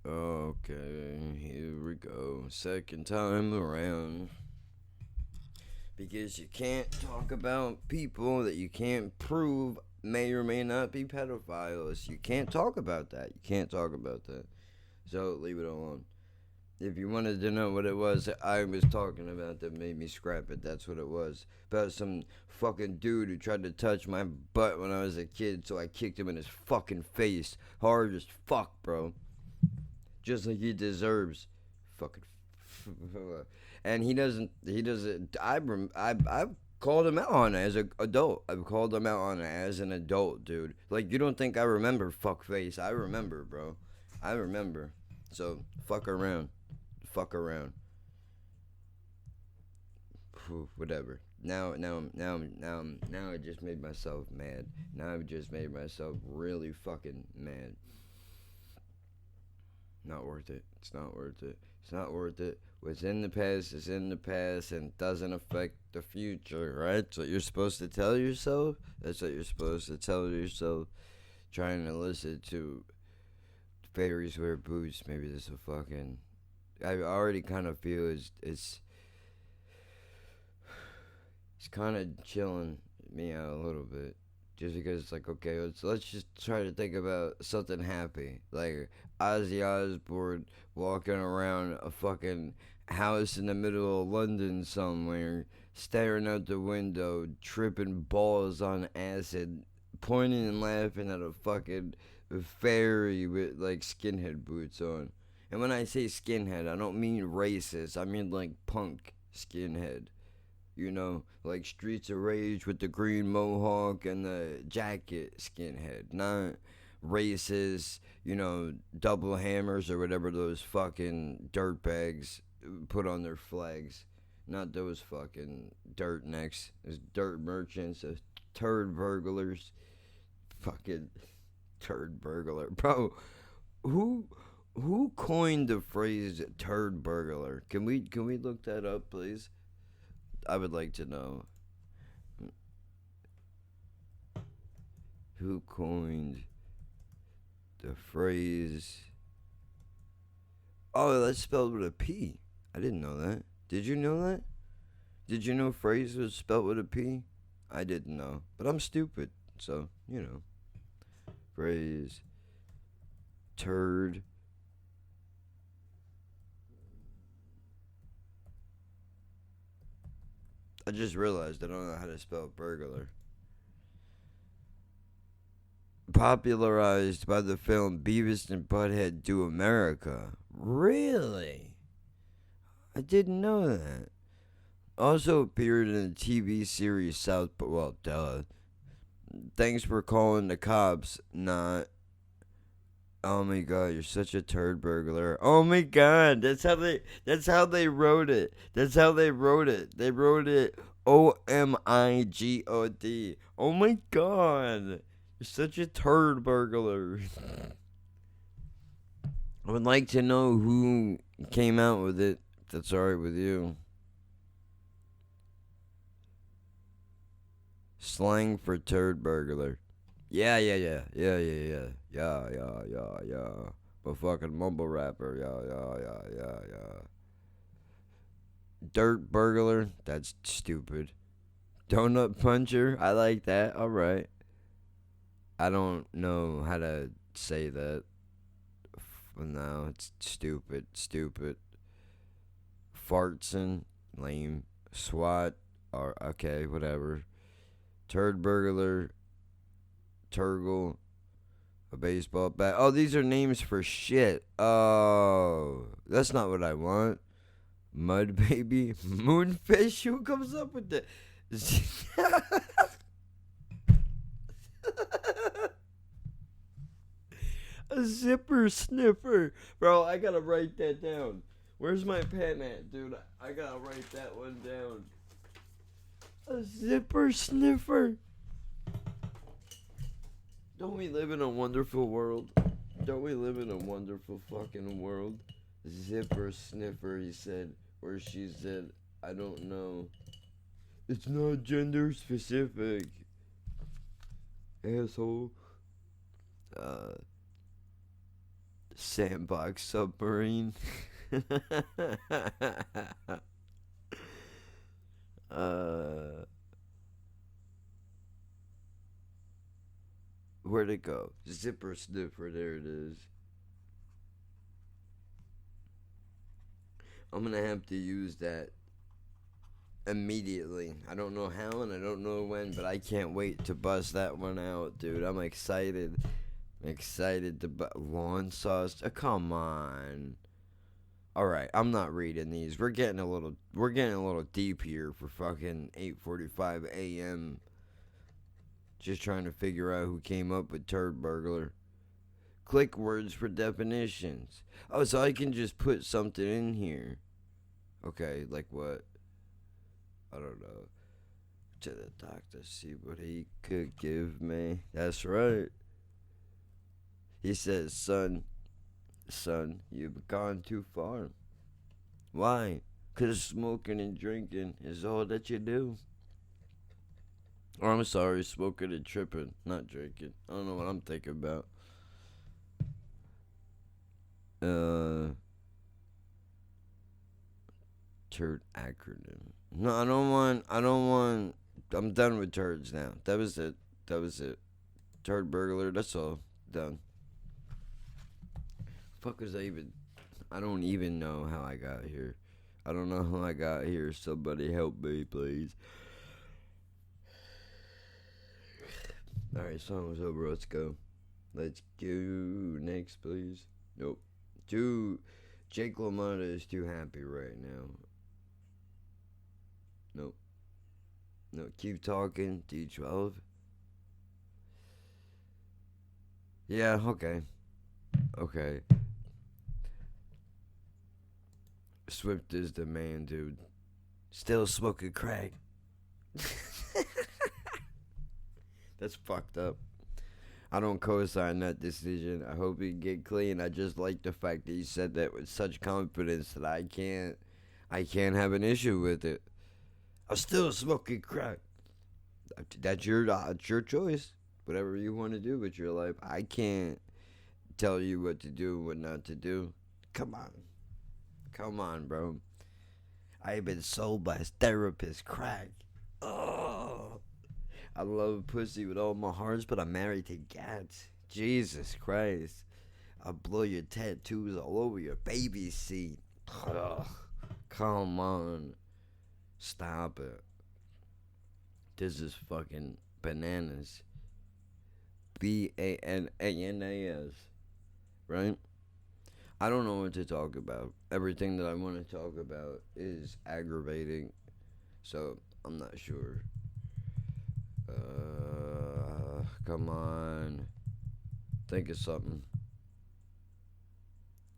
Okay, here we go. Second time around. Because you can't talk about people that you can't prove may or may not be pedophiles. You can't talk about that. You can't talk about that. So leave it alone. If you wanted to know what it was that I was talking about that made me scrap it, that's what it was. About some fucking dude who tried to touch my butt when I was a kid, so I kicked him in his fucking face. Hard as fuck, bro. Just like he deserves. Fucking. And he doesn't. I've called him out on it as an adult. I've called him out on it as an adult, dude. Like, you don't think I remember fuckface. I remember, bro. I remember. So, fuck around. Fuck around. Whatever. Now I just made myself mad. Now I've just made myself really fucking mad. Not worth it. It's not worth it. It's not worth it. What's in the past is in the past and doesn't affect the future, right? That's what you're supposed to tell yourself. That's what you're supposed to tell yourself. Trying to listen to fairies wear boots. Maybe this will fucking. I already kind of feel it's kind of chilling me out a little bit. Just because it's like, okay, let's just try to think about something happy. Like Ozzy Osbourne walking around a fucking house in the middle of London somewhere, staring out the window, tripping balls on acid, pointing and laughing at a fucking fairy with like skinhead boots on. And when I say skinhead, I don't mean racist. I mean like punk skinhead. Like Streets of Rage with the green mohawk and the jacket skinhead. Not racist, double hammers or whatever those fucking dirtbags put on their flags. Not those fucking dirt necks. Those dirt merchants, those turd burglars. Fucking turd burglar. Bro, who who coined the phrase turd burglar? Can we look that up, please? I would like to know who coined the phrase. Oh, that's spelled with a P. I didn't know that. Did you know that? Did you know phrase was spelled with a P? I didn't know, but I'm stupid, so phrase turd. I just realized I don't know how to spell burglar. Popularized by the film Beavis and Butthead Do America. Really? I didn't know that. Also appeared in the TV series South. Well, duh. Thanks for calling the cops. Not. Oh my god, you're such a turd burglar. Oh my god, that's how they wrote it. That's how they wrote it. They wrote it OMIGOD. Oh my god. You're such a turd burglar. I would like to know who came out with it. If that's alright with you. Slang for turd burglar. Yeah, yeah, yeah, yeah, yeah, yeah, yeah, yeah, yeah, yeah. But fucking mumble rapper, yeah, yeah, yeah, yeah, yeah. Dirt burglar, that's stupid. Donut puncher, I like that. All right. I don't know how to say that. No, it's stupid, stupid. Fartson, lame. SWAT, or okay, whatever. Turd burglar, Turgle, a baseball bat. Oh, these are names for shit. Oh, that's not what I want. Mud baby, moonfish. Who comes up with that? A zipper sniffer, bro. I gotta write that down. Where's my pen at, dude? I gotta write that one down. A zipper sniffer. Don't we live in a wonderful world? Don't we live in a wonderful fucking world? Zipper sniffer, he said, or she said, I don't know. It's not gender specific, asshole. Uh, Sandbox submarine. uh, where'd it go? Zipper sniffer. There it is. I'm gonna have to use that immediately. I don't know how and I don't know when, but I can't wait to bust that one out, dude. I'm excited. I'm excited to lawn sauce. Come on. All right, I'm not reading these. We're getting a little deep here for fucking 8:45 a.m. Just trying to figure out who came up with turd burglar. Click words for definitions. Oh, so I can just put something in here. Okay, like what? I don't know. To the doctor, see what he could give me. That's right. He says, son, you've gone too far. Why? 'Cause smoking and drinking is all that you do. Or I'm sorry, smoking and tripping, not drinking. I don't know what I'm thinking about. Uh, turd acronym. No, I don't want. I'm done with turds now. That was it. That was it. Turd burglar. That's all. Done. Fuck was I even? I don't even know how I got here. I don't know how I got here. Somebody help me, please. Alright, song was over. Let's go. Let's go. Next, please. Nope. Jake LaMotta is too happy right now. Nope. No, keep talking. D12. Yeah, okay. Okay. Swift is the man, dude. Still smoking crack. That's fucked up. I don't co-sign that decision. I hope he get clean. I just like the fact that he said that with such confidence that I can't have an issue with it. I'm still smoking crack. That's your choice. Whatever you want to do with your life. I can't tell you what to do, what not to do. Come on, bro. I've been sold by a therapist. Crack. Oh. I love pussy with all my hearts, but I'm married to cats. Jesus Christ. I'll blow your tattoos all over your baby seat. Ugh. Come on. Stop it. This is fucking bananas. Bananas. Right? I don't know what to talk about. Everything that I want to talk about is aggravating. So, I'm not sure. Come on. Think of something.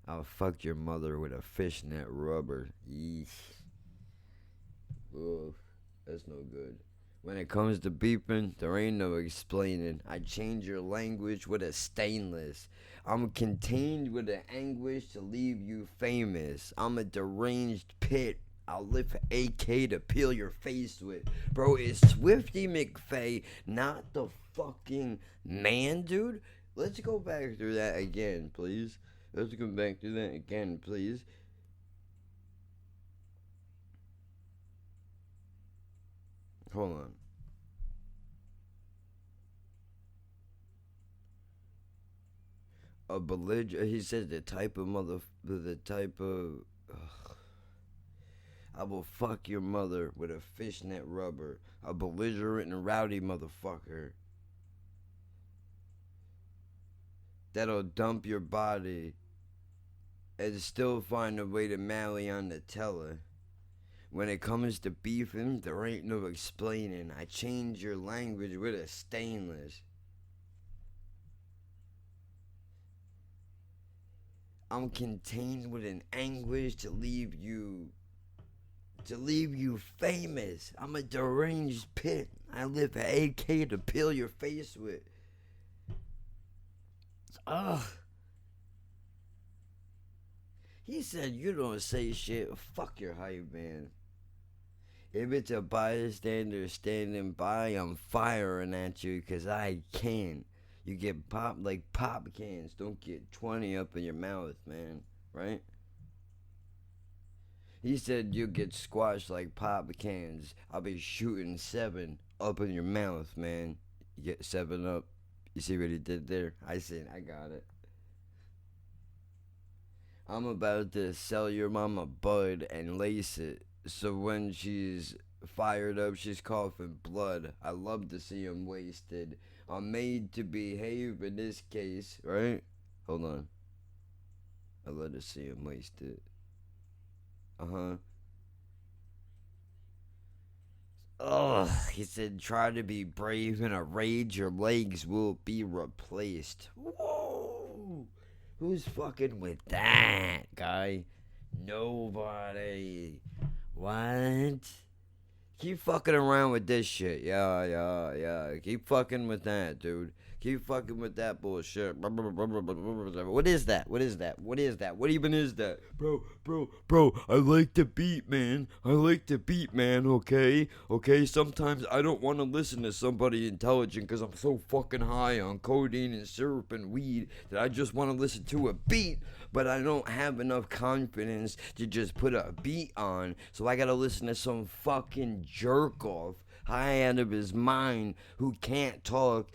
I'll fuck your mother with a fishnet rubber. Yeesh. Oof. That's no good. When it comes to beeping, there ain't no explaining. I change your language with a stainless. I'm contained with an anguish to leave you famous. I'm a deranged pit. I'll lift an AK to peel your face with. Bro, is Swifty McFay not the fucking man, dude? Let's go back through that again, please. Let's go back through that again, please. Hold on. A belligerent. He says the type of the type of. I will fuck your mother with a fishnet rubber. A belligerent and rowdy motherfucker. That'll dump your body and still find a way to marry on the teller. When it comes to beefing, there ain't no explaining. I change your language with a stainless. I'm contained with an anguish to leave you famous. I'm a deranged pit. I live an AK to peel your face with. Ugh. He said, you don't say shit. Fuck your hype, man. If it's a bystander standing by, I'm firing at you because I can. You get pop like pop cans. Don't get 20 up in your mouth, man. Right? He said you get squashed like pop cans. I'll be shooting 7 up in your mouth, man. You get 7 up. You see what he did there? I said, I got it. I'm about to sell your mama bud and lace it. So when she's fired up, she's coughing blood. I love to see him wasted. I'm made to behave in this case, right? Hold on. I love to see him wasted. Uh huh. Ugh, he said, try to be brave in a rage, your legs will be replaced. Whoa! Who's fucking with that, guy? Nobody. What? Keep fucking around with this shit. Yeah. Keep fucking with that, dude. Keep fucking with that bullshit. What is that? What is that? What is that? What even is that? Bro, I like the beat, man. I like the beat, man, okay? Okay, sometimes I don't want to listen to somebody intelligent because I'm so fucking high on codeine and syrup and weed that I just want to listen to a beat, but I don't have enough confidence to just put a beat on, so I gotta listen to some fucking jerk off high out of his mind who can't talk,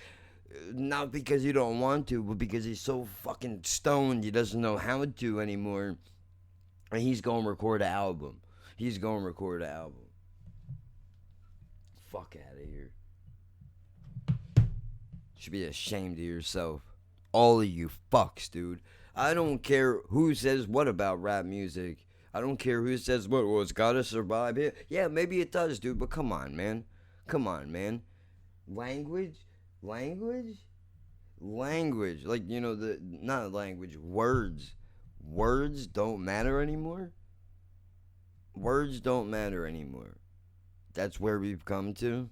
not because he don't want to, but because he's so fucking stoned he doesn't know how to anymore, and he's gonna record an album. Fuck out of here. Should be ashamed of yourself, all of you fucks, dude. I don't care who says what about rap music. I don't care who says what. Well, it's gotta survive here. Yeah, maybe it does, dude. But come on, man. Language, language. Like, the not language. Words. Words don't matter anymore. Words don't matter anymore. That's where we've come to.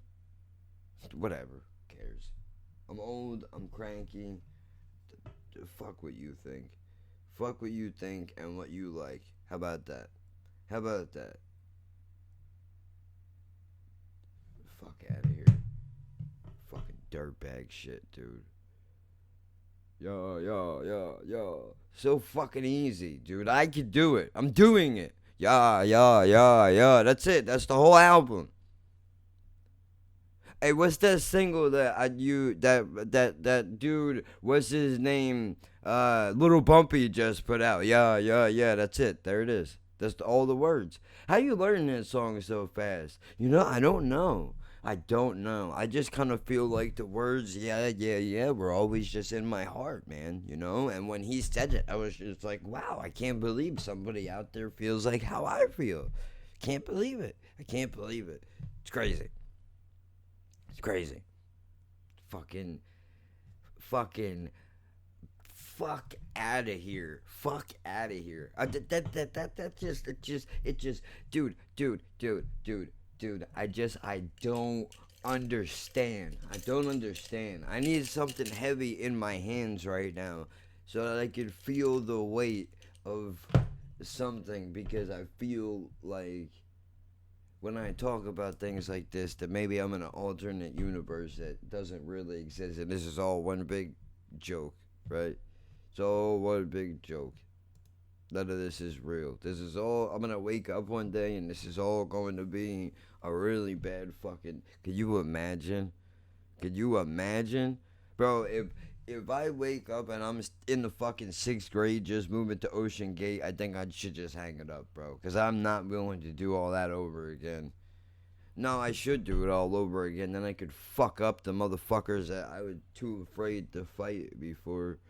Whatever. Who cares? I'm old. I'm cranky. Fuck what you think. Fuck what you think and what you like. How about that? Fuck out of here. Fucking dirtbag shit, dude. Yo. So fucking easy, dude. I could do it. I'm doing it. Yeah. That's it. That's the whole album. Hey, what's that single that that dude? What's his name? Little Bumpy just put out. Yeah. That's it. There it is. That's all the words. How you learn that song so fast? I don't know. I just kind of feel like the words, yeah, were always just in my heart, man. And when he said it, I was just like, wow, I can't believe somebody out there feels like how I feel. Can't believe it. I can't believe it. It's crazy. It's crazy. Fucking, fuck out of here. Fuck out of here. Dude. I don't understand. I need something heavy in my hands right now so that I can feel the weight of something, because I feel like when I talk about things like this, that maybe I'm in an alternate universe that doesn't really exist, and this is all one big joke, right? It's all one big joke. None of this is real. This is all. I'm gonna wake up one day, and this is all going to be a really bad fucking. Could you imagine? Bro? If I wake up and I'm in the fucking 6th grade, just moving to Ocean Gate, I think I should just hang it up, bro. Because I'm not willing to do all that over again. No, I should do it all over again. Then I could fuck up the motherfuckers that I was too afraid to fight before.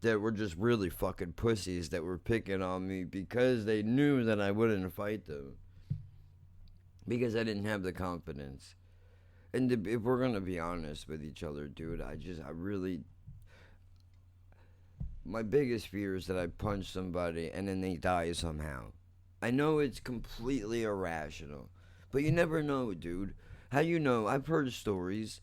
That were just really fucking pussies that were picking on me because they knew that I wouldn't fight them. Because I didn't have the confidence. And if we're gonna be honest with each other, dude, I really. My biggest fear is that I punch somebody and then they die somehow. I know it's completely irrational, but you never know, dude. How you know? I've heard stories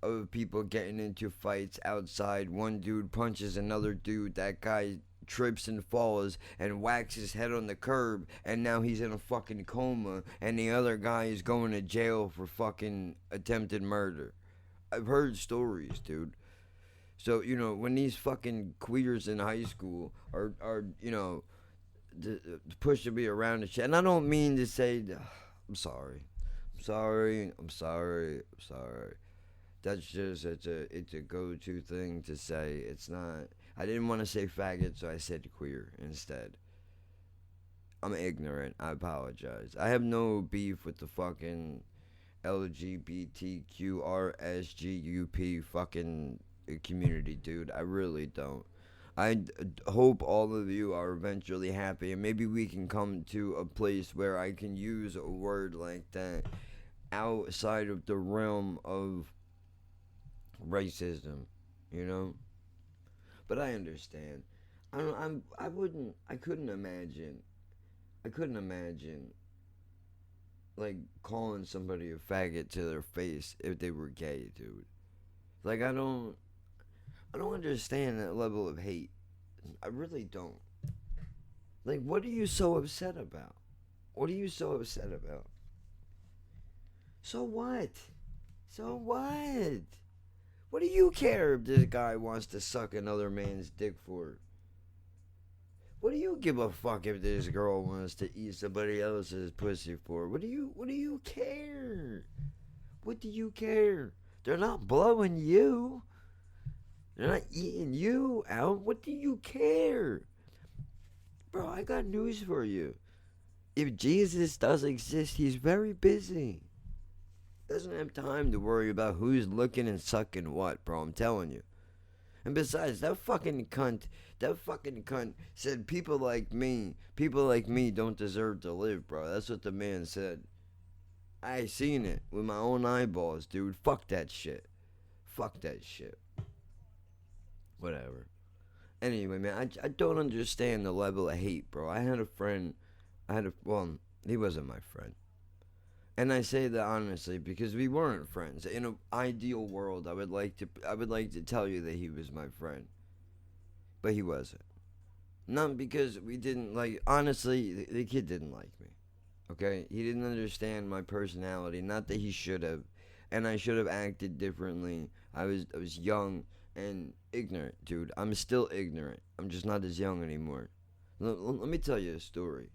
of people getting into fights outside. One dude punches another dude. That guy trips and falls and whacks his head on the curb, and now he's in a fucking coma, and the other guy is going to jail for fucking attempted murder. I've heard stories, dude. So when these fucking queers in high school are pushing me around and shit, and I don't mean to say, I'm sorry, I'm sorry, I'm sorry, I'm sorry. That's just it's a go-to thing to say. It's not. I didn't want to say faggot, so I said queer instead. I'm ignorant. I apologize. I have no beef with the fucking LGBTQRSGUP fucking community, dude. I really don't. Hope all of you are eventually happy, and maybe we can come to a place where I can use a word like that outside of the realm of racism, you know. But I understand. I don't. I'm. I wouldn't. I couldn't imagine. I couldn't imagine like calling somebody a faggot to their face if they were gay, dude. Like I don't. I don't understand that level of hate. I really don't. Like, what are you so upset about? What are you so upset about? So what? So what? What do you care if this guy wants to suck another man's dick for? What do you give a fuck if this girl wants to eat somebody else's pussy for? What do you care? What do you care? They're not blowing you. They're not eating you out. What do you care? Bro, I got news for you. If Jesus does exist, he's very busy. Doesn't have time to worry about who's looking and sucking what, bro. I'm telling you. And besides, that fucking cunt said people like me don't deserve to live, bro. That's what the man said. I seen it with my own eyeballs, dude. Fuck that shit. Fuck that shit. Whatever. Anyway, man, I don't understand the level of hate, bro. I had a friend. Well, he wasn't my friend. And I say that honestly because we weren't friends. In an ideal world, I would like to tell you that he was my friend. But he wasn't. Not because we didn't like, honestly, the kid didn't like me. Okay? He didn't understand my personality, not that he should have. And I should have acted differently. I was young and ignorant, dude. I'm still ignorant. I'm just not as young anymore. Let me tell you a story.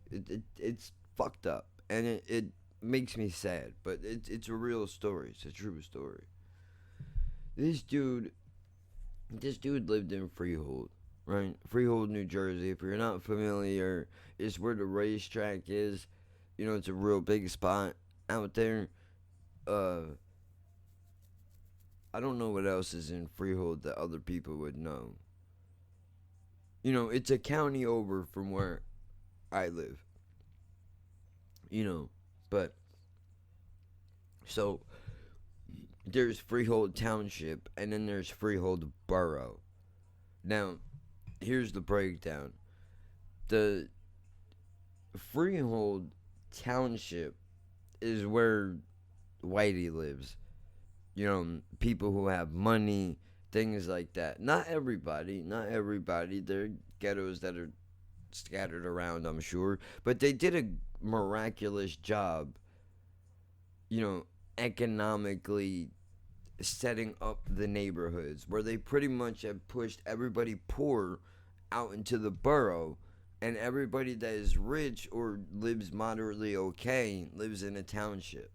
It's fucked up, and it makes me sad, but it's a real story. It's a true story. This dude lived in Freehold, right? Freehold, New Jersey. If you're not familiar, it's where the racetrack is. It's a real big spot out there. I don't know what else is in Freehold that other people would know. It's a county over from where I live. But so there's Freehold Township and then there's Freehold Borough. Now, here's the breakdown. The Freehold Township is where Whitey lives. People who have money, things like that. Not everybody. There are ghettos that are scattered around, I'm sure. But they did a miraculous job, economically setting up the neighborhoods where they pretty much have pushed everybody poor out into the borough, and everybody that is rich or lives moderately okay lives in a township.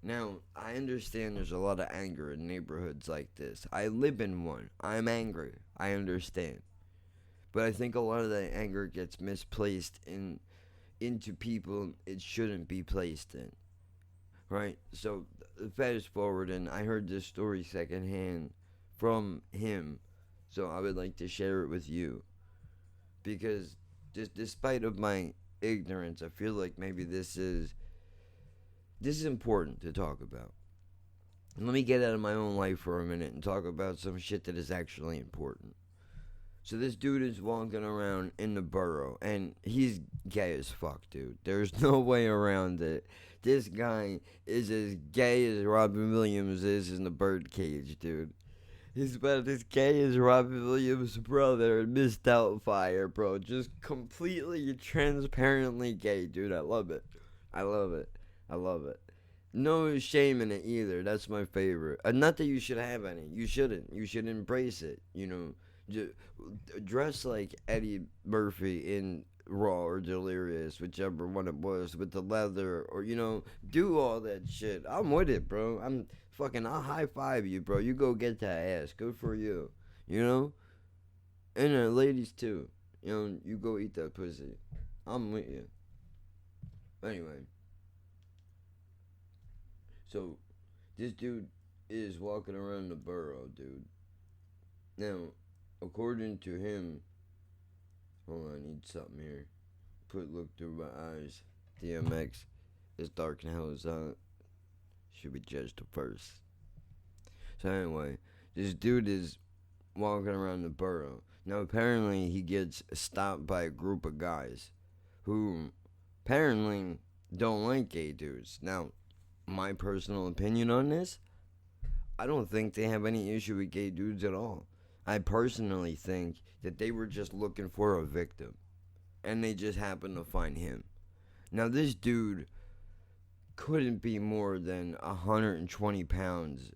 Now, I understand there's a lot of anger in neighborhoods like this. I live in one. I'm angry. I understand. But I think a lot of that anger gets misplaced into people it shouldn't be placed in. Right? So, fast forward, and I heard this story secondhand from him. So, I would like to share it with you. Because, despite of my ignorance, I feel like maybe this is important to talk about. And let me get out of my own life for a minute and talk about some shit that is actually important. So this dude is walking around in the borough, and he's gay as fuck, dude. There's no way around it. This guy is as gay as Robin Williams is in the Birdcage, dude. He's about as gay as Robin Williams' brother in Miss Doubtfire, bro. Just completely transparently gay, dude. I love it. I love it. No shame in it either. That's my favorite. Not that you should have any. You shouldn't. You should embrace it. Just dress like Eddie Murphy in Raw or Delirious, whichever one it was, with the leather, or do all that shit. I'm with it, bro. I'll high five you, bro. You go get that ass. Good for you. You know, and ladies too. You go eat that pussy. I'm with you. Anyway, so this dude is walking around the borough, dude. Now, according to him, hold on, I need something here. Look through my eyes. DMX, it's dark now. It's should be judged first. So anyway, this dude is walking around the borough. Now apparently he gets stopped by a group of guys who apparently don't like gay dudes. Now, my personal opinion on this, I don't think they have any issue with gay dudes at all. I personally think that they were just looking for a victim, and they just happened to find him. Now, this dude couldn't be more than 120 pounds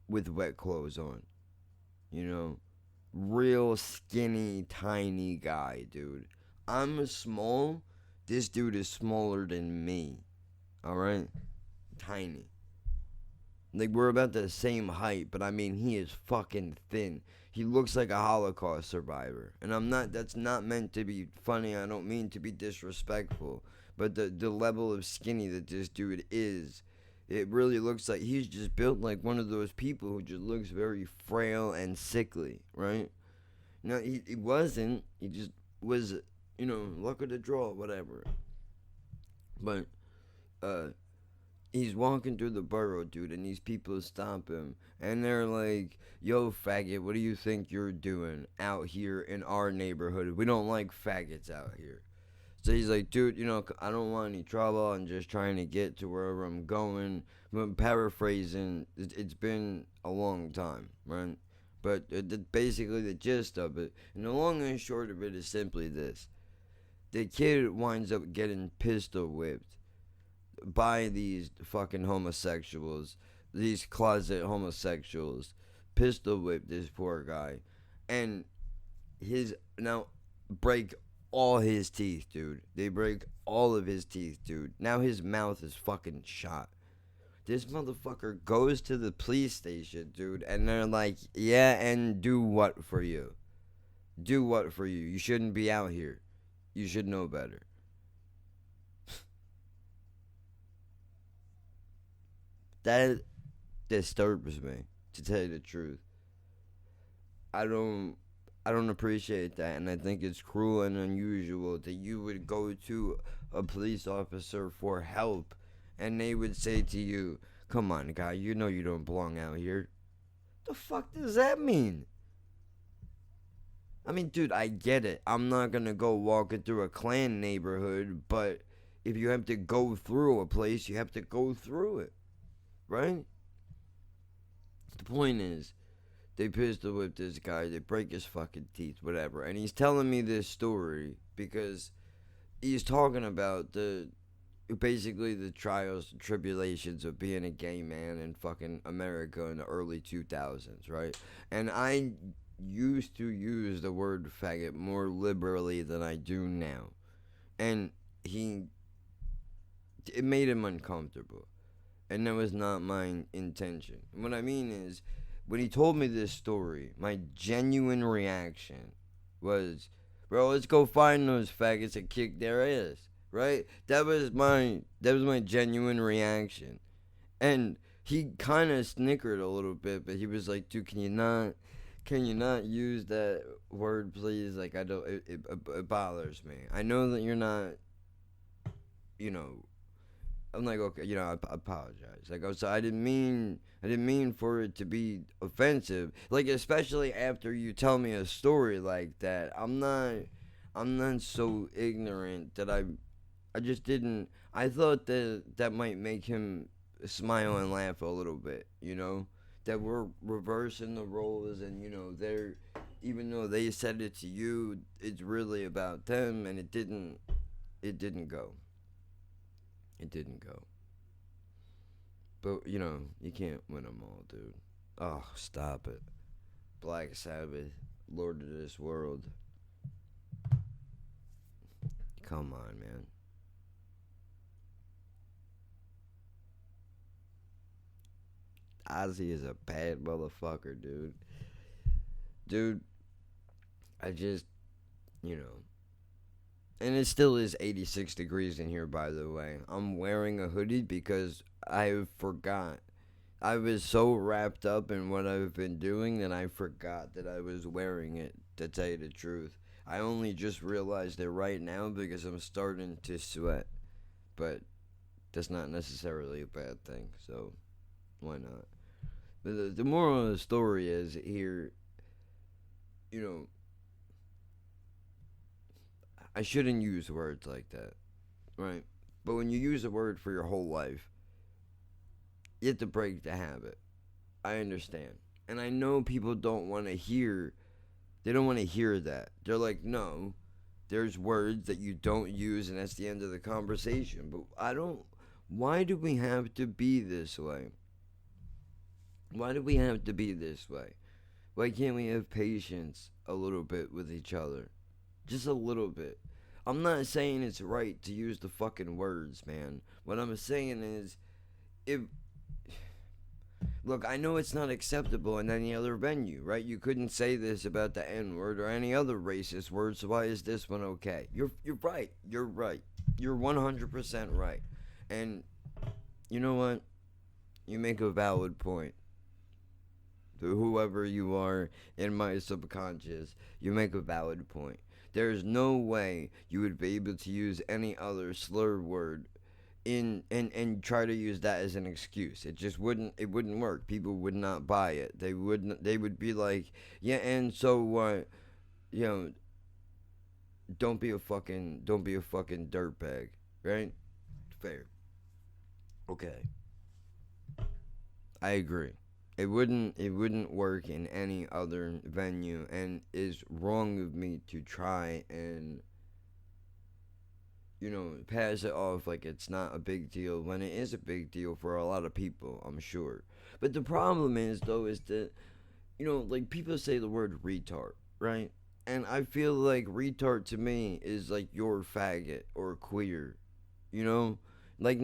with wet clothes on. Real skinny, tiny guy, dude. I'm small. This dude is smaller than me. Alright? Tiny. Like, we're about the same height, but I mean, he is fucking thin. He looks like a Holocaust survivor. And that's not meant to be funny. I don't mean to be disrespectful. But the level of skinny that this dude is, it really looks like he's just built like one of those people who just looks very frail and sickly, right? No, he wasn't. He just was, luck of the draw, whatever. But, he's walking through the borough, dude, and these people stop him. And they're like, yo, faggot, what do you think you're doing out here in our neighborhood? We don't like faggots out here. So he's like, dude, I don't want any trouble. I'm just trying to get to wherever I'm going. But paraphrasing, it's been a long time, right? But basically the gist of it, and the long and short of it is simply this. The kid winds up getting pistol whipped by these fucking homosexuals, these closet homosexuals. Pistol whipped this poor guy. And now break all his teeth, dude. They break all of his teeth, dude. Now his mouth is fucking shot. This motherfucker goes to the police station, dude, and they're like, yeah, and do what for you? Do what for you? You shouldn't be out here. You should know better. That disturbs me, to tell you the truth. I don't I don't appreciate that, and I think it's cruel and unusual that you would go to a police officer for help, and they would say to you, "Come on, guy, you know you don't belong out here." The fuck does that mean? I mean, dude, I get it. I'm not gonna go walking through a Klan neighborhood, but if you have to go through a place, you have to go through it, right? The point is, they pistol whip this guy, they break his fucking teeth, whatever. And he's telling me this story because he's talking about basically the trials and tribulations of being a gay man in fucking America in the early 2000s, right? And I used to use the word faggot more liberally than I do now. And it made him uncomfortable. And that was not my intention. What I mean is, when he told me this story, my genuine reaction was, bro, let's go find those faggots and kick their ass, right? That was my genuine reaction. And he kind of snickered a little bit, but he was like, dude, can you not use that word, please? Like, I don't, it bothers me. I know that you're not, you know, I'm like, okay, I apologize. Like, so I didn't mean for it to be offensive. Like, especially after you tell me a story like that, I'm not so ignorant that I just didn't. I thought that might make him smile and laugh a little bit. That we're reversing the roles, and they're, even though they said it to you, it's really about them, and it didn't go. It didn't go. But, you know, you can't win them all, dude. Oh, stop it. Black Sabbath, Lord of this world. Come on, man. Ozzy is a bad motherfucker, dude. Dude, I just, you know. And it still is 86 degrees in here, by the way. I'm wearing a hoodie because I forgot. I was so wrapped up in what I've been doing that I forgot that I was wearing it, to tell you the truth. I only just realized it right now because I'm starting to sweat. But that's not necessarily a bad thing, so why not? But the moral of the story is here, you know, I shouldn't use words like that, right? But when you use a word for your whole life, you have to break the habit. I understand. And I know people don't want to hear, they don't want to hear that. They're like, no, there's words that you don't use and that's the end of the conversation. But I don't, why do we have to be this way? Why do we have to be this way? Why can't we have patience a little bit with each other? Just a little bit. I'm not saying it's right to use the fucking words, man. What I'm saying is, if look, I know it's not acceptable in any other venue, right? You couldn't say this about the N word or any other racist word, so why is this one okay? You're right. You're right. You're 100% right. And you know what? You make a valid point. To whoever you are in my subconscious, you make a valid point. There's no way you would be able to use any other slur word and try to use that as an excuse. It wouldn't work. People would not buy it. They would be like, yeah, and so what, you know, don't be a fucking dirtbag, right? Fair. Okay. I agree. It wouldn't work in any other venue, and it's wrong of me to try and, pass it off like it's not a big deal when it is a big deal for a lot of people, I'm sure. But the problem is, though, is that, like people say the word retard, right? And I feel like retard to me is like your faggot or queer, you know? Like,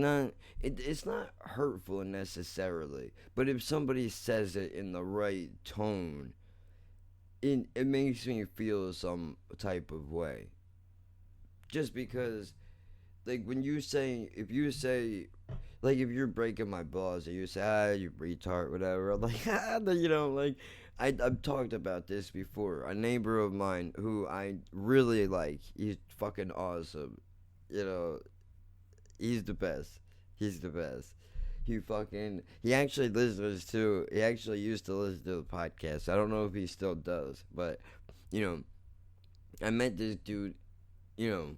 it's not hurtful necessarily, but if somebody says it in the right tone, it makes me feel some type of way. Just because, like, if you say, like, if you're breaking my balls and you say, you retard, whatever, I'm like, like, I've talked about this before. A neighbor of mine who I really like, he's fucking awesome. You know, he's the best. He's the best. He actually used to listen to the podcast. I don't know if he still does, but, you know, I met this dude, you know,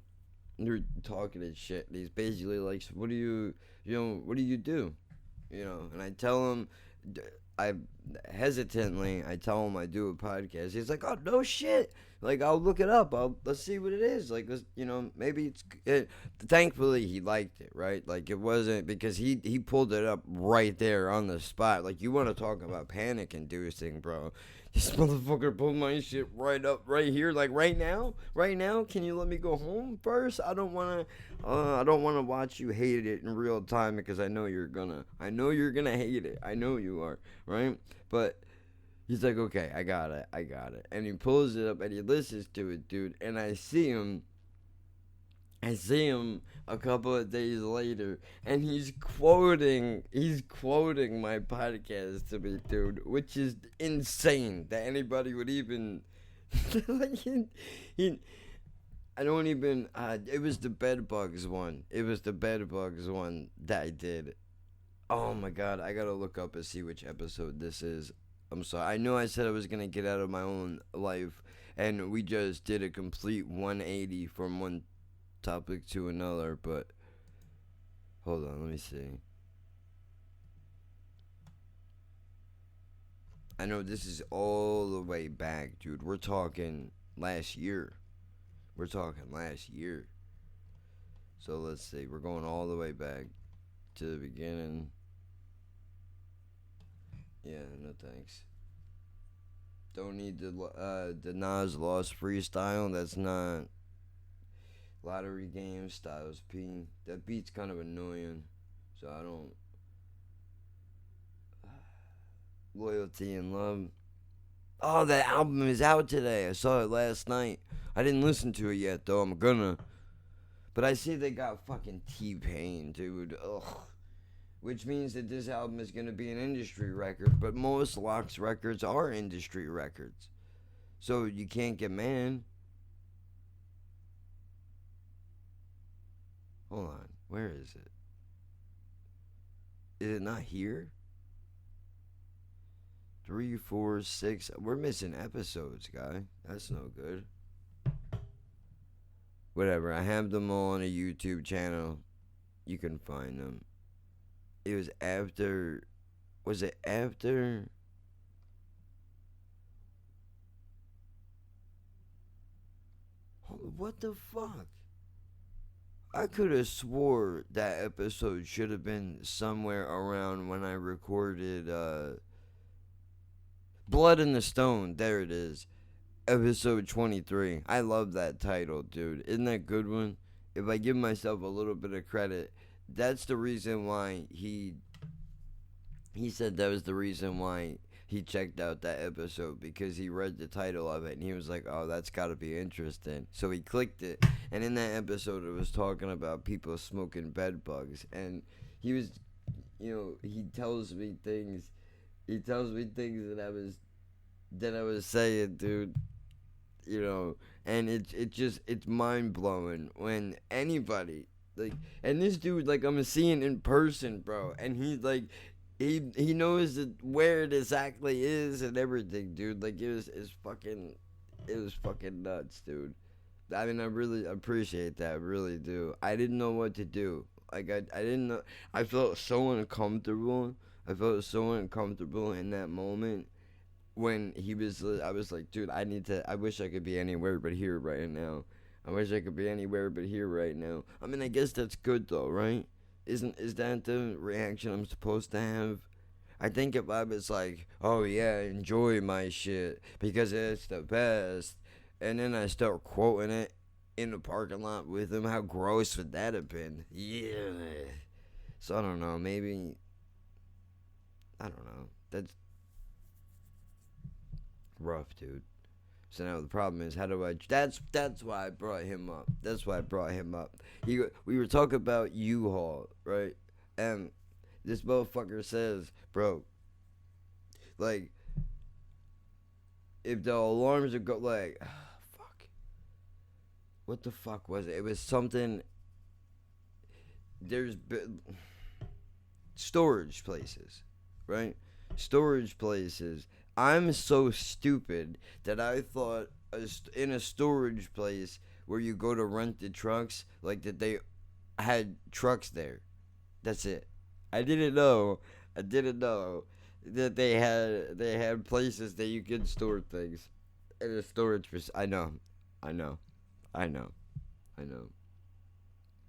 you're talking and shit. And he's basically like, so what do you do? And I tell him, I I tell him I do a podcast. He's like, oh, no shit. Like, I'll look it up. Let's see what it is. Like, maybe thankfully, he liked it, right? Like, it wasn't because he pulled it up right there on the spot. Like, you want to talk about panic inducing, bro. This motherfucker pulled my shit right up right here, like right now. Right now, can you let me go home first? I don't wanna watch you hate it in real time because I know you're gonna hate it. I know you are, right? But he's like, okay, I got it, and he pulls it up and he listens to it, dude. And I see him a couple of days later, and he's quoting my podcast to me, dude, which is insane that anybody would even. like he, I don't even. It was the bed bugs one. It was the bed bugs one that I did. Oh my god, I gotta look up and see which episode this is. I'm sorry. I know I said I was gonna get out of my own life, and we just did a complete 180 from one topic to another, but hold on, let me see. I know this is all the way back, dude. We're talking last year. We're talking last year. So let's see. We're going all the way back to the beginning. Yeah, no thanks. Don't need the Nas Lost freestyle. That's not lottery game Styles P. That beat's kind of annoying, so I don't. Loyalty and Love. Oh, that album is out today. I saw it last night. I didn't listen to it yet though. I'm gonna. But I see they got fucking T-Pain, dude. Ugh. Which means that this album is gonna be an industry record. But most Locks records are industry records, so you can't get mad. Hold on. Where is it? Is it not here? 3, 4, 6. We're missing episodes, guy. That's no good. Whatever. I have them all on a YouTube channel. You can find them. It was after. Was it after? What the fuck? I could have swore that episode should have been somewhere around when I recorded Blood in the Stone. There it is. Episode 23. I love that title, dude. Isn't that a good one? If I give myself a little bit of credit, that's the reason why he said that was the reason why he checked out that episode, because he read the title of it and he was like, "Oh, that's got to be interesting." So he clicked it, and in that episode it was talking about people smoking bed bugs, and he was, he tells me things. He tells me things that I was saying, dude. And it's mind blowing when anybody, like, and this dude, like, I'm seeing in person, bro, and he's like, he knows where it exactly is and everything, dude. Like, it was fucking nuts, dude. I mean, I really appreciate that, I really do. I didn't know what to do. Like, I didn't know. I felt so uncomfortable. I felt so uncomfortable in that moment when I was like, dude, I wish I could be anywhere but here right now. I wish I could be anywhere but here right now. I mean, I guess that's good though, right? Is that the reaction I'm supposed to have? I think if I was like, oh yeah, enjoy my shit because it's the best, and then I start quoting it in the parking lot with him, how gross would that have been? Yeah. So I don't know, maybe, I don't know. That's rough, dude. So now the problem is, how do I? That's why I brought him up. That's why I brought him up. We were talking about U-Haul, right? And this motherfucker says, bro, like, if the alarms are like, fuck, what the fuck was it? It was something. There's storage places, right? Storage places. I'm so stupid that I thought in a storage place where you go to rent the trucks, like, that they had trucks there. That's it. I didn't know. I didn't know that they had places that you could store things in a storage. I know. I know. I know. I know.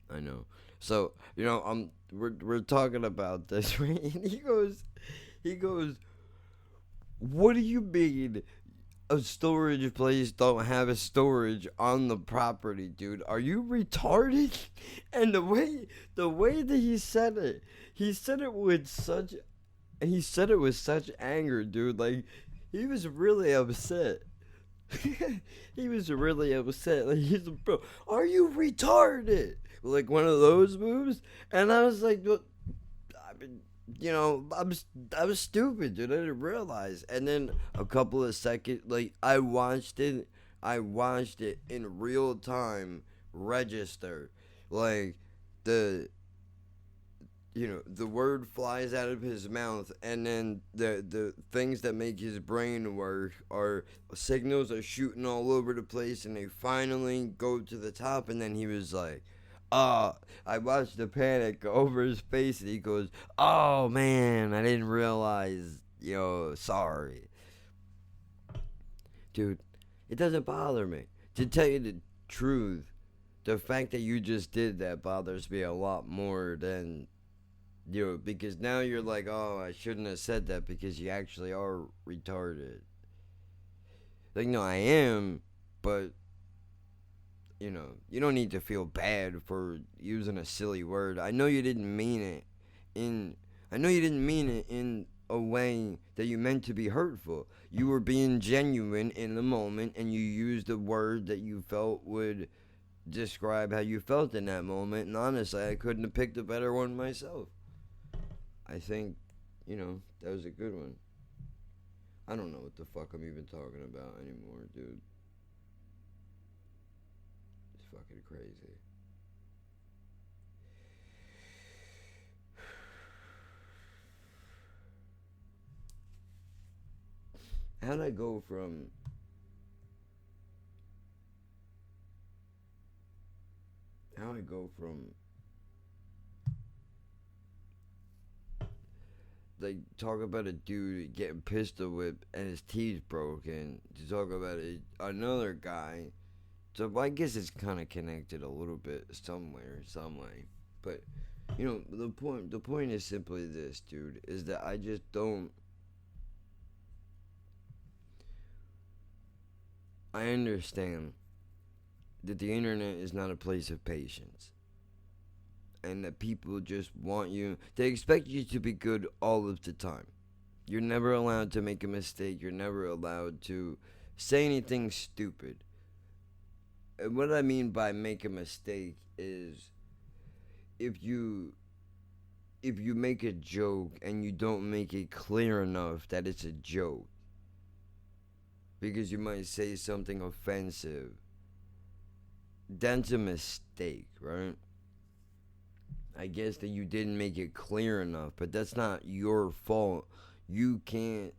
I know. So, we're talking about this, right? And he goes, what do you mean a storage place don't have a storage on the property, dude? Are you retarded? And the way that he said it with such anger, dude. Like, he was really upset. He was really upset. Like, he's like, bro, are you retarded? Like, one of those moves. And I was like, well, I mean, I was stupid, dude. I didn't realize. And then a couple of seconds, like, I watched it. I watched it in real time register. Like, the the word flies out of his mouth, and then the things that make his brain work are signals are shooting all over the place, and they finally go to the top. And then he was like, I watched the panic go over his face, and he goes, "Oh man, I didn't realize. Sorry, dude. It doesn't bother me, to tell you the truth. The fact that you just did that bothers me a lot more than Because now you're like, oh, I shouldn't have said that because you actually are retarded. Like, no, I am, but you don't need to feel bad for using a silly word. I know you didn't mean it in I know you didn't mean it in a way that you meant to be hurtful. You were being genuine in the moment and you used a word that you felt would describe how you felt in that moment. And honestly, I couldn't have picked a better one myself. I think, that was a good one. I don't know what the fuck I'm even talking about anymore, dude. It's fucking crazy. How'd I go from how I go from like talk about a dude getting pistol whipped and his teeth broken to talk about another guy. So I guess it's kind of connected a little bit somewhere, some way. But the point is simply this, dude, is that I just don't. I understand that the internet is not a place of patience. And that people just want you, they expect you to be good all of the time. You're never allowed to make a mistake. You're never allowed to say anything stupid. And what I mean by make a mistake is if you if you make a joke and you don't make it clear enough that it's a joke because you might say something offensive, that's a mistake, right? I guess that you didn't make it clear enough, but that's not your fault. You can't,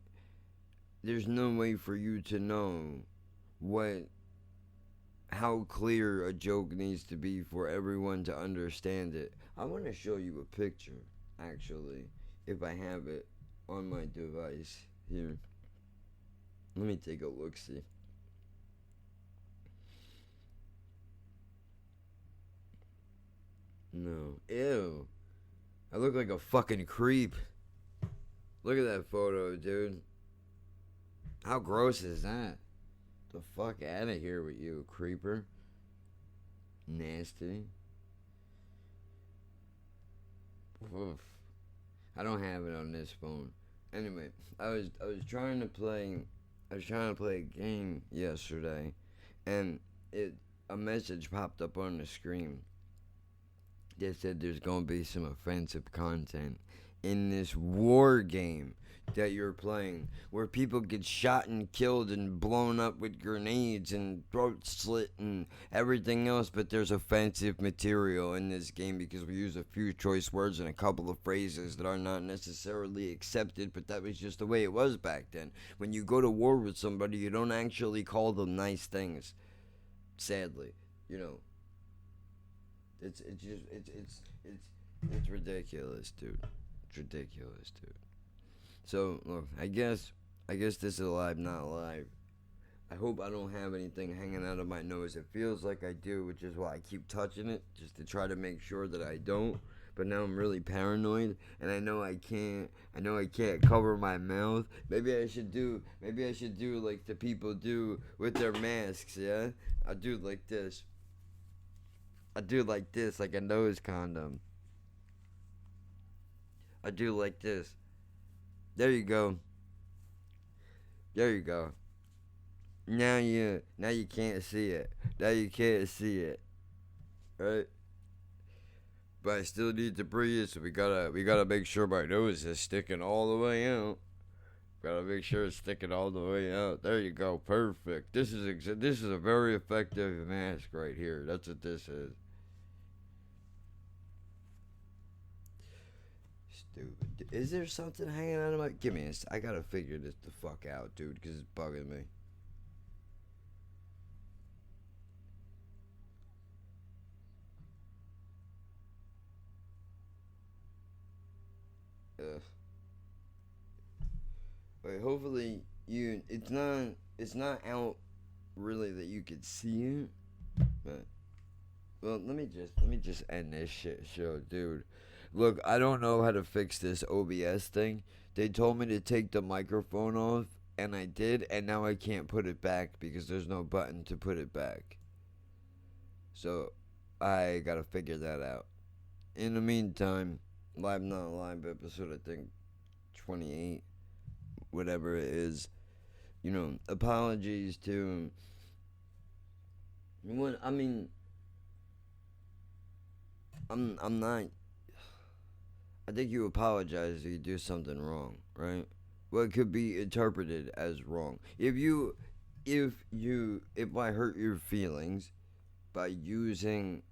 there's no way for you to know what, how clear a joke needs to be for everyone to understand it. I want to show you a picture, actually, if I have it on my device here. Let me take a look, see. No. Ew. I look like a fucking creep. Look at that photo, dude. How gross is that? The fuck out of here with you, creeper. Nasty. Oof. I don't have it on this phone. Anyway, I was trying to play a game yesterday, and it a message popped up on the screen. They said there's gonna be some offensive content in this war game that you're playing, where people get shot and killed and blown up with grenades and throat slit and everything else, but there's offensive material in this game because we use a few choice words and a couple of phrases that are not necessarily accepted, but that was just the way it was back then. When you go to war with somebody, you don't actually call them nice things. Sadly, you know. It's ridiculous, dude. It's ridiculous, dude. So look, I guess this is alive, not alive. I hope I don't have anything hanging out of my nose. It feels like I do, which is why I keep touching it, just to try to make sure that I don't. But now I'm really paranoid, and I know I can't. I know I can't cover my mouth. Maybe I should do. Maybe I should do like the people do with their masks. Yeah, I do like this. I do like this, like a nose condom. I do like this. There you go. There you go. Now you can't see it. Now you can't see it. Right? But I still need to breathe, so we gotta make sure my nose is sticking all the way out. Gotta make sure it's sticking all the way out. There you go. Perfect. This is a very effective mask right here. That's what this is. Stupid. Is there something hanging out of my? Give me I gotta figure this the fuck out, dude, because it's bugging me. Ugh. Wait, hopefully you. It's not out really that you could see it, but well, let me just end this shit show, dude. Look, I don't know how to fix this OBS thing. They told me to take the microphone off, and I did, and now I can't put it back because there's no button to put it back. So I gotta figure that out. In the meantime, Live Not Live episode, I think 28, whatever it is. Apologies to. What I mean, I'm not. I think you apologize if you do something wrong, right? Well, it could be interpreted as wrong. If I hurt your feelings by using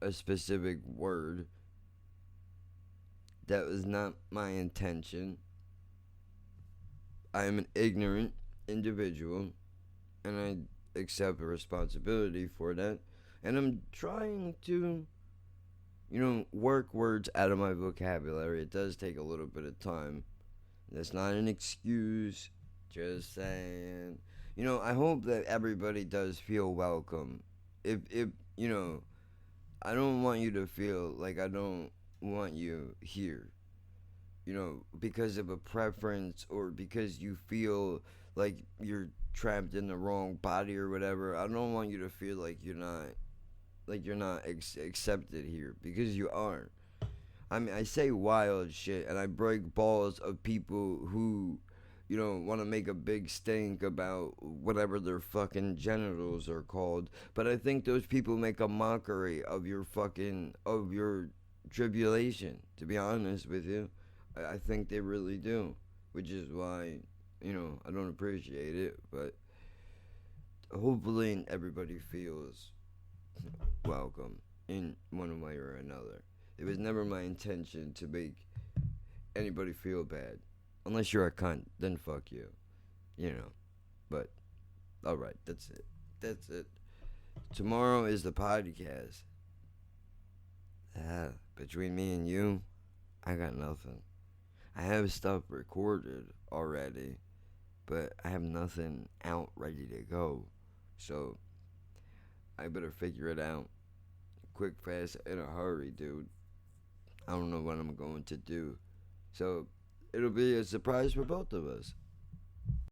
a specific word that was not my intention, I am an ignorant individual, and I accept a responsibility for that. And I'm trying to, work words out of my vocabulary. It does take a little bit of time. That's not an excuse. Just saying. I hope that everybody does feel welcome. If I don't want you to feel like I don't want you here. Because of a preference or because you feel like you're trapped in the wrong body or whatever. I don't want you to feel like you're not accepted here because you aren't. I mean, I say wild shit and I break balls of people who, want to make a big stink about whatever their fucking genitals are called. But I think those people make a mockery of your tribulation, to be honest with you. I think they really do, which is why, I don't appreciate it. But hopefully everybody feels welcome in one way or another. It was never my intention to make anybody feel bad. Unless you're a cunt, then fuck you. But, alright, that's it. That's it. Tomorrow is the podcast. Between me and you, I got nothing. I have stuff recorded already, but I have nothing out ready to go. So, I better figure it out. Quick, fast, in a hurry, dude. I don't know what I'm going to do. So, it'll be a surprise for both of us.